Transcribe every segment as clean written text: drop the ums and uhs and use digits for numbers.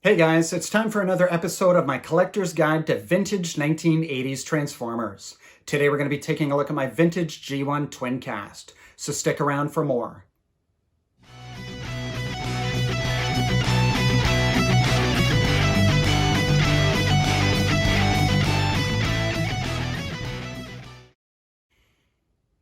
Hey guys, it's time for another episode of my collector's guide to vintage 1980s Transformers. Today we're going to be taking a look at my vintage G1 Twincast, so stick around for more.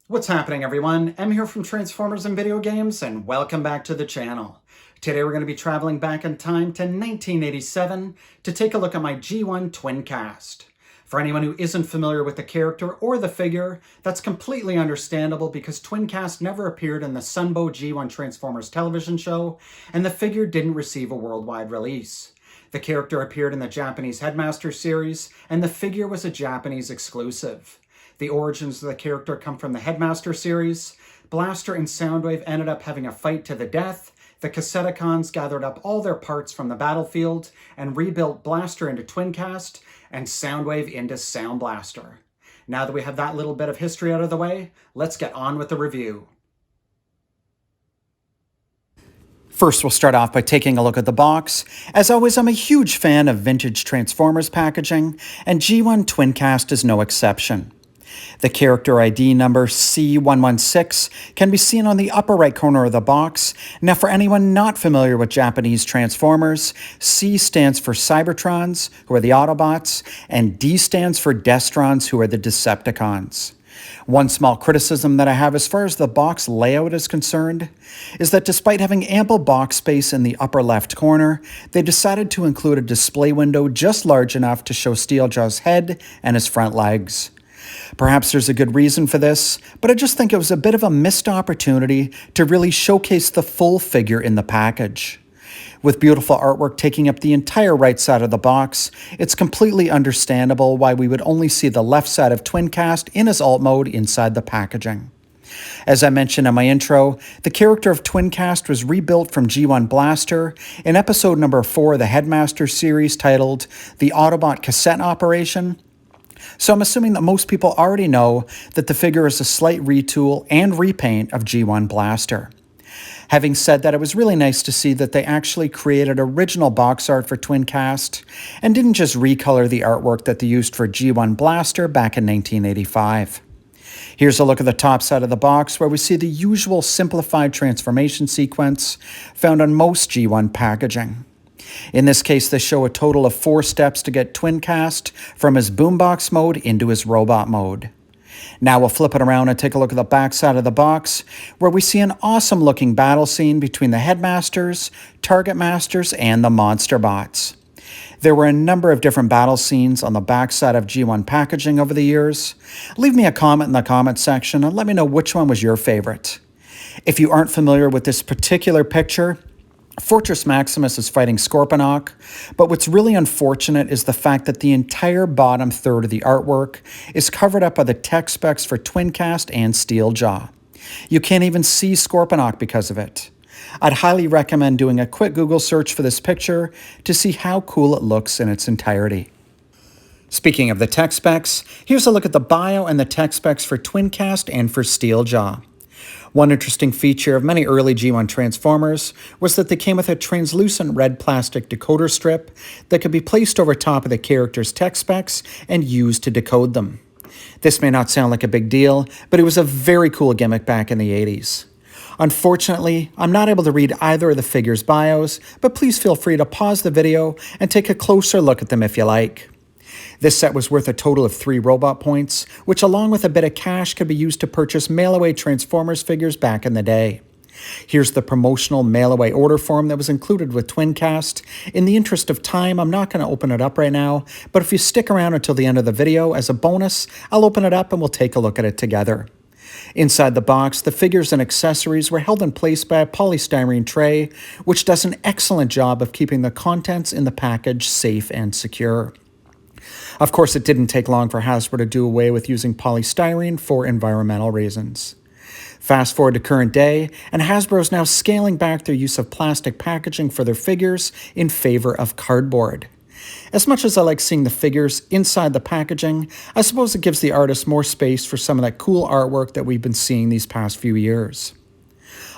What's happening, everyone? Em here from Transformers and Video Games, and welcome back to the channel. Today we're going to be traveling back in time to 1987 to take a look at my G1 Twincast. For anyone who isn't familiar with the character or the figure, that's completely understandable because Twincast never appeared in the Sunbow G1 Transformers television show, and the figure didn't receive a worldwide release. The character appeared in the Japanese Headmaster series, and the figure was a Japanese exclusive. The origins of the character come from the Headmaster series. Blaster and Soundwave ended up having a fight to the death. The Cassetticons gathered up all their parts from the battlefield and rebuilt Blaster into Twincast and Soundwave into Sound Blaster. Now that we have that little bit of history out of the way, let's get on with the review. First, we'll start off by taking a look at the box. As always, I'm a huge fan of vintage Transformers packaging, and G1 Twincast is no exception. The character ID number C116 can be seen on the upper right corner of the box. Now, for anyone not familiar with Japanese Transformers, C stands for Cybertrons, who are the Autobots, and D stands for Destrons, who are the Decepticons. One small criticism that I have as far as the box layout is concerned is that despite having ample box space in the upper left corner, they decided to include a display window just large enough to show Steeljaw's head and his front legs. Perhaps there's a good reason for this, but I just think it was a bit of a missed opportunity to really showcase the full figure in the package. With beautiful artwork taking up the entire right side of the box, it's completely understandable why we would only see the left side of Twincast in his alt mode inside the packaging. As I mentioned in my intro, the character of Twincast was rebuilt from G1 Blaster in episode number 4 of the Headmaster series titled The Autobot Cassette Operation. So I'm assuming that most people already know that the figure is a slight retool and repaint of G1 Blaster. Having said that, it was really nice to see that they actually created original box art for Twincast and didn't just recolor the artwork that they used for G1 Blaster back in 1985. Here's a look at the top side of the box where we see the usual simplified transformation sequence found on most G1 packaging. In this case, they show a total of 4 steps to get Twincast from his boombox mode into his robot mode. Now we'll flip it around and take a look at the back side of the box, where we see an awesome looking battle scene between the Headmasters, Target Masters, and the Monster Bots. There were a number of different battle scenes on the back side of G1 packaging over the years. Leave me a comment in the comment section and let me know which one was your favorite. If you aren't familiar with this particular picture, Fortress Maximus is fighting Scorponok, but what's really unfortunate is the fact that the entire bottom third of the artwork is covered up by the tech specs for Twincast and Steeljaw. You can't even see Scorponok because of it. I'd highly recommend doing a quick Google search for this picture to see how cool it looks in its entirety. Speaking of the tech specs, here's a look at the bio and the tech specs for Twincast and for Steeljaw. One interesting feature of many early G1 Transformers was that they came with a translucent red plastic decoder strip that could be placed over top of the character's tech specs and used to decode them. This may not sound like a big deal, but it was a very cool gimmick back in the 80s. Unfortunately, I'm not able to read either of the figures' bios, but please feel free to pause the video and take a closer look at them if you like. This set was worth a total of 3 robot points, which along with a bit of cash could be used to purchase mail-away Transformers figures back in the day. Here's the promotional mail-away order form that was included with Twincast. In the interest of time, I'm not going to open it up right now, but if you stick around until the end of the video, as a bonus, I'll open it up and we'll take a look at it together. Inside the box, the figures and accessories were held in place by a polystyrene tray, which does an excellent job of keeping the contents in the package safe and secure. Of course, it didn't take long for Hasbro to do away with using polystyrene for environmental reasons. Fast forward to current day, and Hasbro is now scaling back their use of plastic packaging for their figures in favor of cardboard. As much as I like seeing the figures inside the packaging, I suppose it gives the artist more space for some of that cool artwork that we've been seeing these past few years.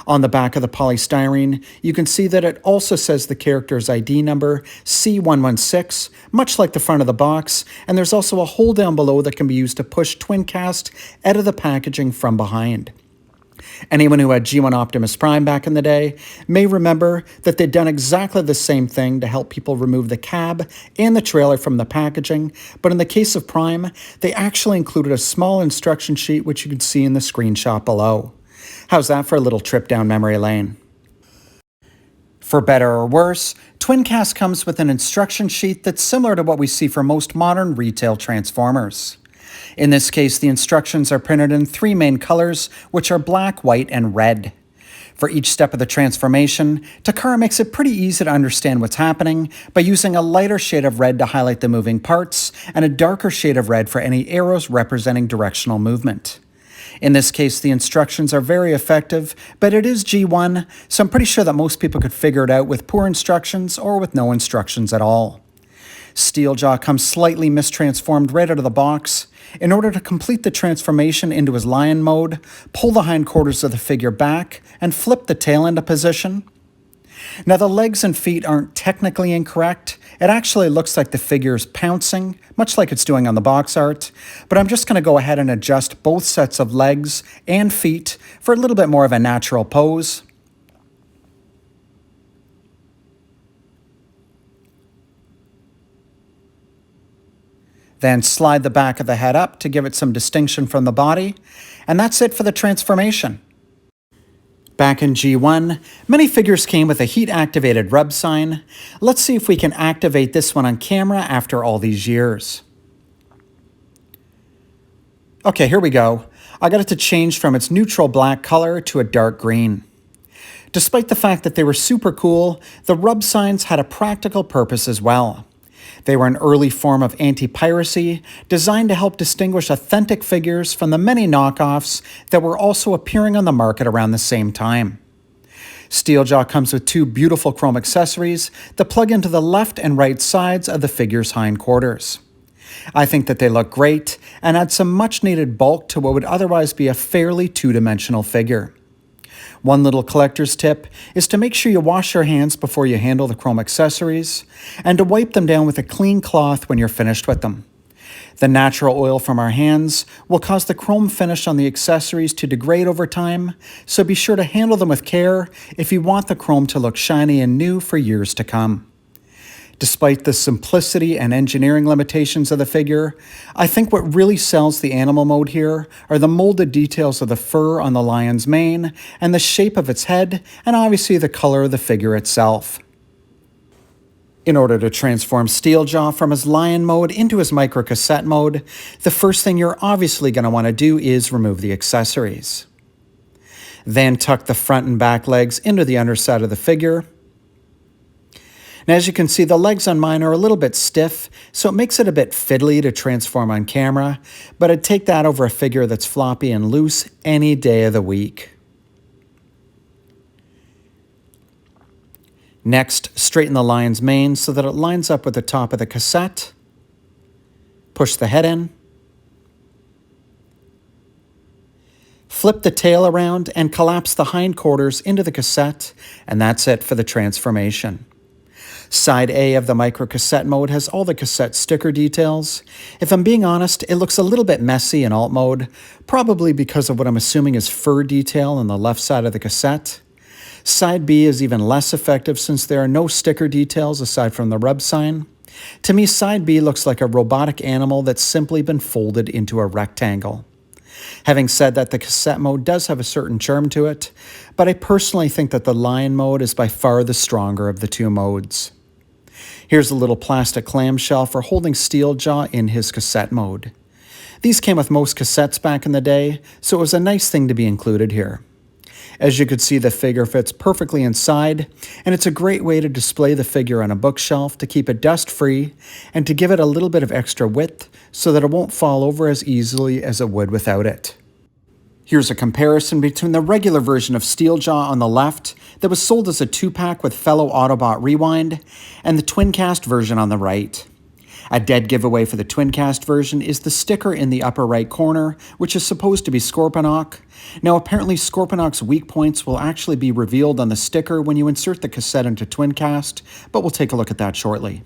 On the back of the polystyrene, you can see that it also says the character's ID number, C116, much like the front of the box, and there's also a hole down below that can be used to push Twincast out of the packaging from behind. Anyone who had G1 Optimus Prime back in the day may remember that they'd done exactly the same thing to help people remove the cab and the trailer from the packaging, but in the case of Prime, they actually included a small instruction sheet which you can see in the screenshot below. How's that for a little trip down memory lane? For better or worse, Twincast comes with an instruction sheet that's similar to what we see for most modern retail Transformers. In this case, the instructions are printed in 3 main colors, which are black, white, and red. For each step of the transformation, Takara makes it pretty easy to understand what's happening by using a lighter shade of red to highlight the moving parts and a darker shade of red for any arrows representing directional movement. In this case, the instructions are very effective, but it is G1, so I'm pretty sure that most people could figure it out with poor instructions or with no instructions at all. Steeljaw comes slightly mistransformed right out of the box. In order to complete the transformation into his lion mode, pull the hindquarters of the figure back and flip the tail into position. Now the legs and feet aren't technically incorrect. It actually looks like the figure's pouncing, much like it's doing on the box art, but I'm just going to go ahead and adjust both sets of legs and feet for a little bit more of a natural pose. Then slide the back of the head up to give it some distinction from the body, and that's it for the transformation. Back in G1, many figures came with a heat-activated rub sign. Let's see if we can activate this one on camera after all these years. Okay, here we go. I got it to change from its neutral black color to a dark green. Despite the fact that they were super cool, the rub signs had a practical purpose as well. They were an early form of anti-piracy, designed to help distinguish authentic figures from the many knockoffs that were also appearing on the market around the same time. Steeljaw comes with 2 beautiful chrome accessories that plug into the left and right sides of the figure's hindquarters. I think that they look great and add some much-needed bulk to what would otherwise be a fairly two-dimensional figure. One little collector's tip is to make sure you wash your hands before you handle the chrome accessories, and to wipe them down with a clean cloth when you're finished with them. The natural oil from our hands will cause the chrome finish on the accessories to degrade over time, so be sure to handle them with care if you want the chrome to look shiny and new for years to come. Despite the simplicity and engineering limitations of the figure, I think what really sells the animal mode here are the molded details of the fur on the lion's mane and the shape of its head, and obviously the color of the figure itself. In order to transform Steeljaw from his lion mode into his microcassette mode, the first thing you're obviously going to want to do is remove the accessories. Then tuck the front and back legs into the underside of the figure. Now, as you can see, the legs on mine are a little bit stiff, so it makes it a bit fiddly to transform on camera, but I'd take that over a figure that's floppy and loose any day of the week. Next, straighten the lion's mane so that it lines up with the top of the cassette. Push the head in. Flip the tail around and collapse the hindquarters into the cassette, and that's it for the transformation. Side A of the microcassette mode has all the cassette sticker details. If I'm being honest, it looks a little bit messy in alt mode, probably because of what I'm assuming is fur detail on the left side of the cassette. Side B is even less effective since there are no sticker details aside from the rub sign. To me, side B looks like a robotic animal that's simply been folded into a rectangle. Having said that, the cassette mode does have a certain charm to it, but I personally think that the lion mode is by far the stronger of the 2 modes. Here's a little plastic clamshell for holding Steeljaw in his cassette mode. These came with most cassettes back in the day, so it was a nice thing to be included here. As you could see, the figure fits perfectly inside, and it's a great way to display the figure on a bookshelf to keep it dust-free and to give it a little bit of extra width so that it won't fall over as easily as it would without it. Here's a comparison between the regular version of Steeljaw on the left that was sold as a 2-pack with fellow Autobot Rewind and the Twincast version on the right. A dead giveaway for the Twincast version is the sticker in the upper right corner, which is supposed to be Scorponok. Now apparently Scorponok's weak points will actually be revealed on the sticker when you insert the cassette into Twincast, but we'll take a look at that shortly.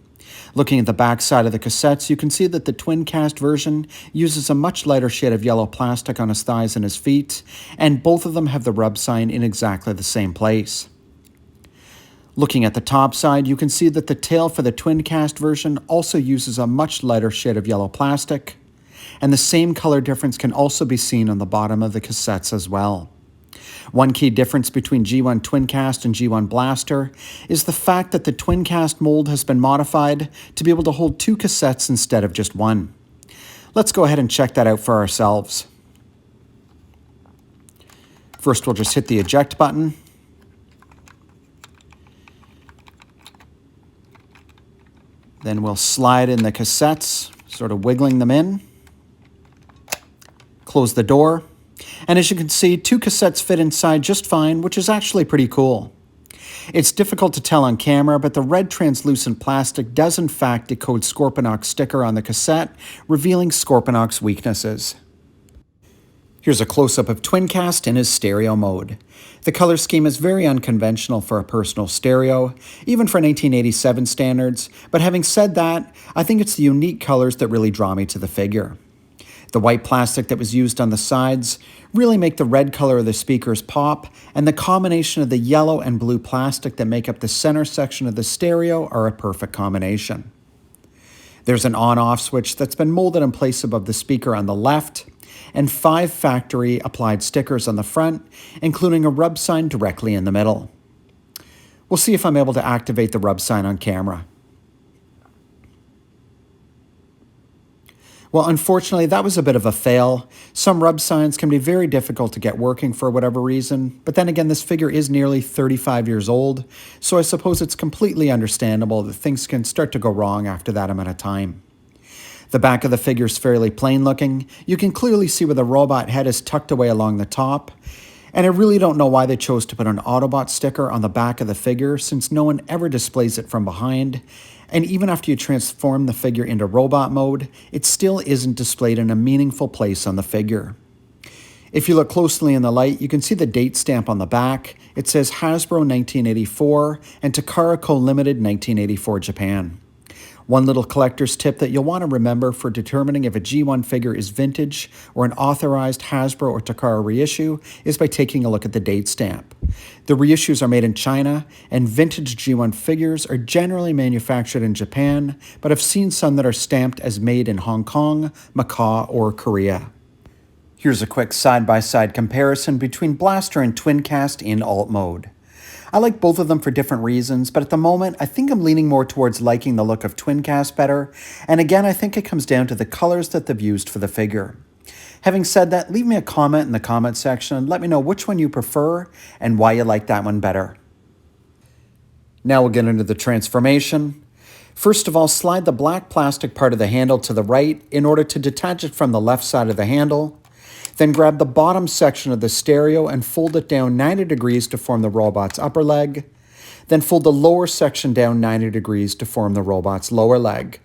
Looking at the back side of the cassettes, you can see that the Twincast version uses a much lighter shade of yellow plastic on his thighs and his feet, and both of them have the rub sign in exactly the same place. Looking at the top side, you can see that the tail for the Twincast version also uses a much lighter shade of yellow plastic, and the same color difference can also be seen on the bottom of the cassettes as well. One key difference between G1 Twincast and G1 Blaster is the fact that the Twincast mold has been modified to be able to hold 2 cassettes instead of just 1. Let's go ahead and check that out for ourselves. First, we'll just hit the eject button. Then we'll slide in the cassettes, sort of wiggling them in. Close the door. And as you can see, 2 cassettes fit inside just fine, which is actually pretty cool. It's difficult to tell on camera, but the red translucent plastic does in fact decode Scorponok's sticker on the cassette, revealing Scorponok's weaknesses. Here's a close-up of Twincast in his stereo mode. The color scheme is very unconventional for a personal stereo, even for 1987 standards, but having said that, I think it's the unique colors that really draw me to the figure. The white plastic that was used on the sides really make the red color of the speakers pop, and the combination of the yellow and blue plastic that make up the center section of the stereo are a perfect combination. There's an on-off switch that's been molded in place above the speaker on the left, and 5 factory applied stickers on the front, including a rub sign directly in the middle. We'll see if I'm able to activate the rub sign on camera. Well, unfortunately, that was a bit of a fail. Some rub signs can be very difficult to get working for whatever reason, but then again, this figure is nearly 35 years old, so I suppose it's completely understandable that things can start to go wrong after that amount of time. The back of the figure is fairly plain looking. You can clearly see where the robot head is tucked away along the top, and I really don't know why they chose to put an Autobot sticker on the back of the figure, since no one ever displays it from behind, and even after you transform the figure into robot mode, it still isn't displayed in a meaningful place on the figure. If you look closely in the light, you can see the date stamp on the back. It says Hasbro 1984 and Takara Co. Limited 1984 Japan. One little collector's tip that you'll want to remember for determining if a G1 figure is vintage or an authorized Hasbro or Takara reissue is by taking a look at the date stamp. The reissues are made in China, and vintage G1 figures are generally manufactured in Japan, but I've seen some that are stamped as made in Hong Kong, Macau, or Korea. Here's a quick side-by-side comparison between Blaster and Twincast in alt mode. I like both of them for different reasons, but at the moment, I think I'm leaning more towards liking the look of Twincast better, and again, I think it comes down to the colors that they've used for the figure. Having said that, leave me a comment in the comment section and let me know which one you prefer and why you like that one better. Now we'll get into the transformation. First of all, slide the black plastic part of the handle to the right in order to detach it from the left side of the handle. Then grab the bottom section of the stereo and fold it down 90 degrees to form the robot's upper leg. Then fold the lower section down 90 degrees to form the robot's lower leg.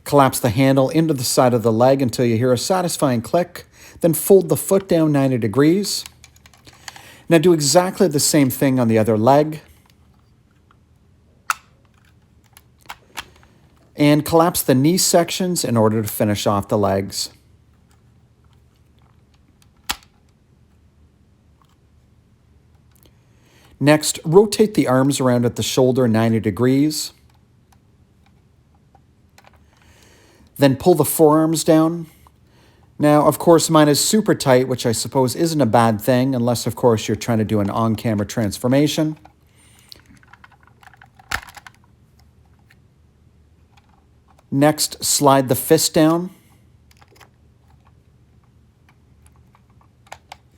Collapse the handle into the side of the leg until you hear a satisfying click. Then fold the foot down 90 degrees. Now do exactly the same thing on the other leg. And collapse the knee sections in order to finish off the legs. Next, rotate the arms around at the shoulder 90 degrees. Then pull the forearms down. Now, of course, mine is super tight, which I suppose isn't a bad thing, unless, of course, you're trying to do an on-camera transformation. Next, slide the fist down.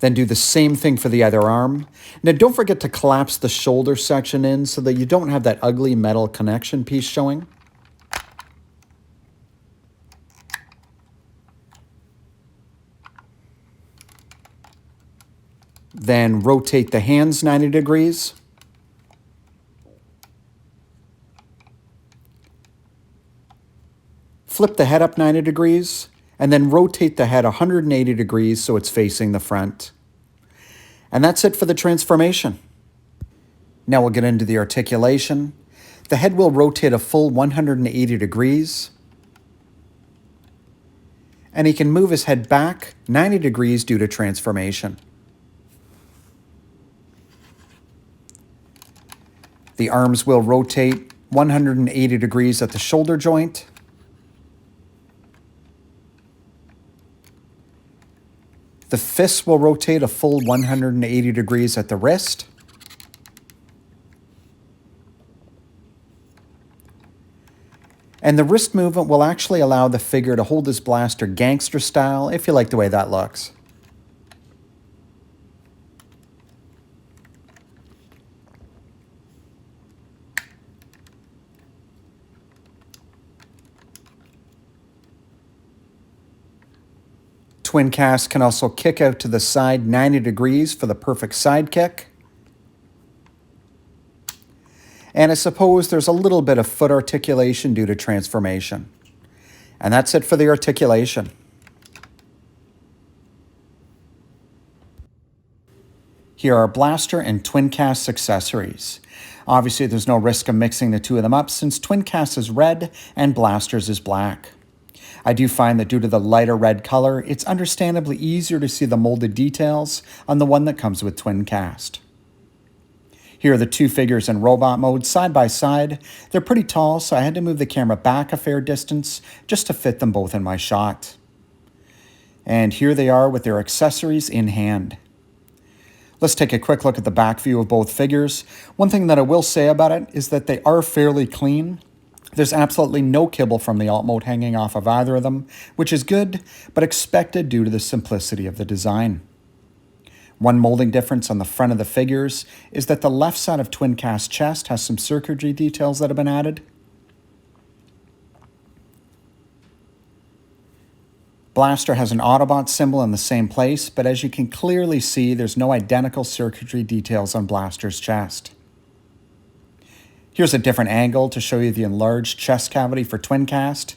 Then do the same thing for the other arm. Now don't forget to collapse the shoulder section in so that you don't have that ugly metal connection piece showing. Then rotate the hands 90 degrees. Flip the head up 90 degrees, and then rotate the head 180 degrees so it's facing the front. And that's it for the transformation. Now we'll get into the articulation. The head will rotate a full 180 degrees. And he can move his head back 90 degrees due to transformation. The arms will rotate 180 degrees at the shoulder joint. The fists will rotate a full 180 degrees at the wrist. And the wrist movement will actually allow the figure to hold his blaster gangster style, if you like the way that looks. Twincast can also kick out to the side 90 degrees for the perfect side kick. And I suppose there's a little bit of foot articulation due to transformation. And that's it for the articulation. Here are Blaster and Twincast accessories. Obviously, there's no risk of mixing the two of them up since Twincast is red and Blaster's is black. I do find that due to the lighter red color, it's understandably easier to see the molded details on the one that comes with Twincast. Here are the two figures in robot mode side by side. They're pretty tall, so I had to move the camera back a fair distance just to fit them both in my shot. And here they are with their accessories in hand. Let's take a quick look at the back view of both figures. One thing that I will say about it is that they are fairly clean. There's absolutely no kibble from the alt mode hanging off of either of them, which is good, but expected due to the simplicity of the design. One molding difference on the front of the figures is that the left side of Twincast's chest has some circuitry details that have been added. Blaster has an Autobot symbol in the same place, but as you can clearly see, there's no identical circuitry details on Blaster's chest. Here's a different angle to show you the enlarged chest cavity for Twincast.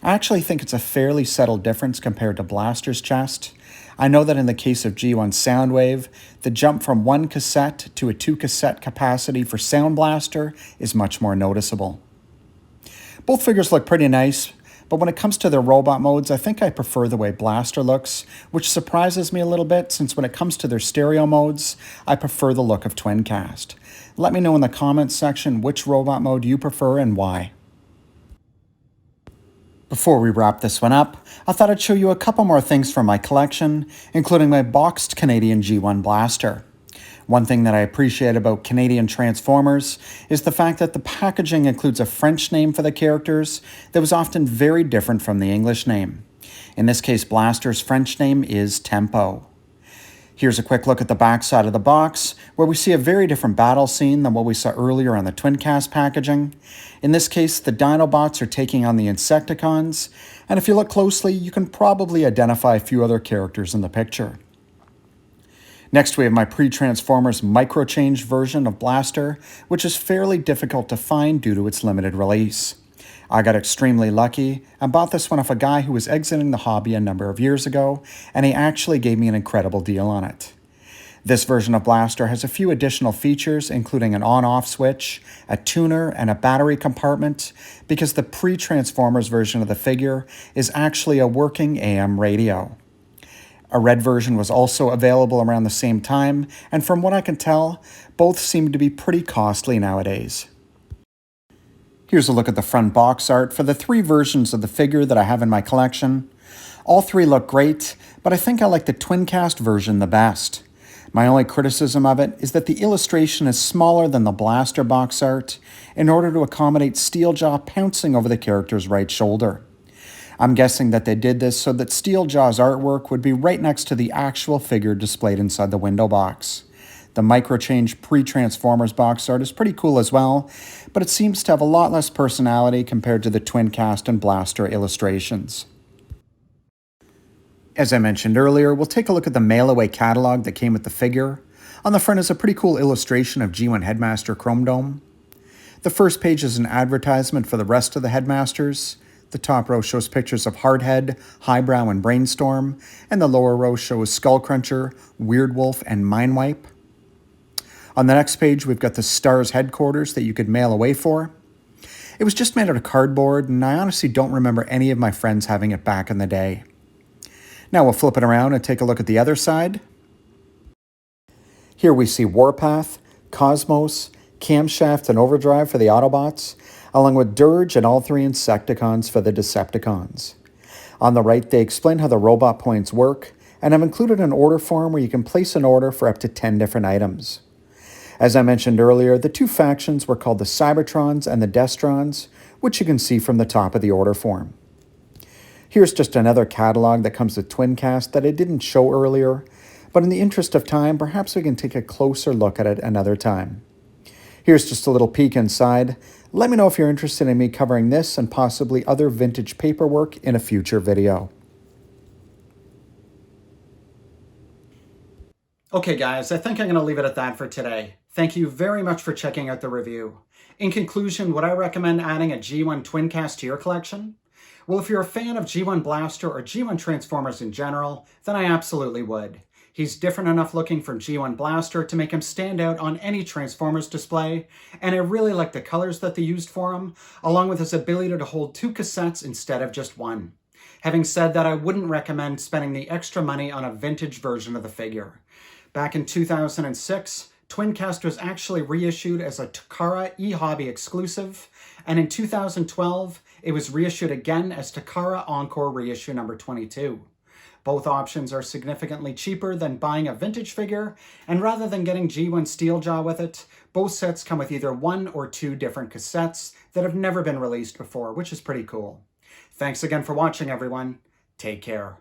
I actually think it's a fairly subtle difference compared to Blaster's chest. I know that in the case of G1 Soundwave, the jump from 1 cassette to a 2 cassette capacity for Sound Blaster is much more noticeable. Both figures look pretty nice, but when it comes to their robot modes, I think I prefer the way Blaster looks, which surprises me a little bit since when it comes to their stereo modes, I prefer the look of Twincast. Let me know in the comments section which robot mode you prefer and why. Before we wrap this one up, I thought I'd show you a couple more things from my collection, including my boxed Canadian G1 Blaster. One thing that I appreciate about Canadian Transformers is the fact that the packaging includes a French name for the characters that was often very different from the English name. In this case, Blaster's French name is Tempo. Here's a quick look at the back side of the box, where we see a very different battle scene than what we saw earlier on the Twincast packaging. In this case, the Dinobots are taking on the Insecticons, and if you look closely, you can probably identify a few other characters in the picture. Next, we have my pre-Transformers micro-changed version of Blaster, which is fairly difficult to find due to its limited release. I got extremely lucky and bought this one off a guy who was exiting the hobby a number of years ago, and he actually gave me an incredible deal on it. This version of Blaster has a few additional features, including an on-off switch, a tuner, and a battery compartment, because the pre-Transformers version of the figure is actually a working AM radio. A red version was also available around the same time, and from what I can tell, both seem to be pretty costly nowadays. Here's a look at the front box art for the 3 versions of the figure that I have in my collection. All 3 look great, but I think I like the Twincast version the best. My only criticism of it is that the illustration is smaller than the Blaster box art in order to accommodate Steeljaw pouncing over the character's right shoulder. I'm guessing that they did this so that Steeljaw's artwork would be right next to the actual figure displayed inside the window box. The micro-change pre-Transformers box art is pretty cool as well, but it seems to have a lot less personality compared to the Twincast and Blaster illustrations. As I mentioned earlier, we'll take a look at the mail-away catalog that came with the figure. On the front is a pretty cool illustration of G1 Headmaster Chrome Dome. The first page is an advertisement for the rest of the Headmasters. The top row shows pictures of Hardhead, Highbrow, and Brainstorm, and the lower row shows Skullcruncher, Weirdwolf, and Mindwipe. On the next page, we've got the Star's headquarters that you could mail away for. It was just made out of cardboard, and I honestly don't remember any of my friends having it back in the day. Now we'll flip it around and take a look at the other side. Here we see Warpath, Cosmos, Camshaft, and Overdrive for the Autobots, along with Dirge and all three Insecticons for the Decepticons. On the right, they explain how the robot points work, and have included an order form where you can place an order for up to 10 different items. As I mentioned earlier, the two factions were called the Cybertrons and the Destrons, which you can see from the top of the order form. Here's just another catalog that comes with Twincast that I didn't show earlier, but in the interest of time, perhaps we can take a closer look at it another time. Here's just a little peek inside. Let me know if you're interested in me covering this and possibly other vintage paperwork in a future video. Okay guys, I think I'm going to leave it at that for today. Thank you very much for checking out the review. In conclusion, would I recommend adding a G1 Twincast to your collection? Well, if you're a fan of G1 Blaster or G1 Transformers in general, then I absolutely would. He's different enough looking from G1 Blaster to make him stand out on any Transformers display, and I really like the colors that they used for him, along with his ability to hold 2 cassettes instead of just one. Having said that, I wouldn't recommend spending the extra money on a vintage version of the figure. Back in 2006, Twincast was actually reissued as a Takara eHobby exclusive, and in 2012, it was reissued again as Takara Encore Reissue number 22. Both options are significantly cheaper than buying a vintage figure, and rather than getting G1 Steeljaw with it, both sets come with either 1 or 2 different cassettes that have never been released before, which is pretty cool. Thanks again for watching, everyone. Take care.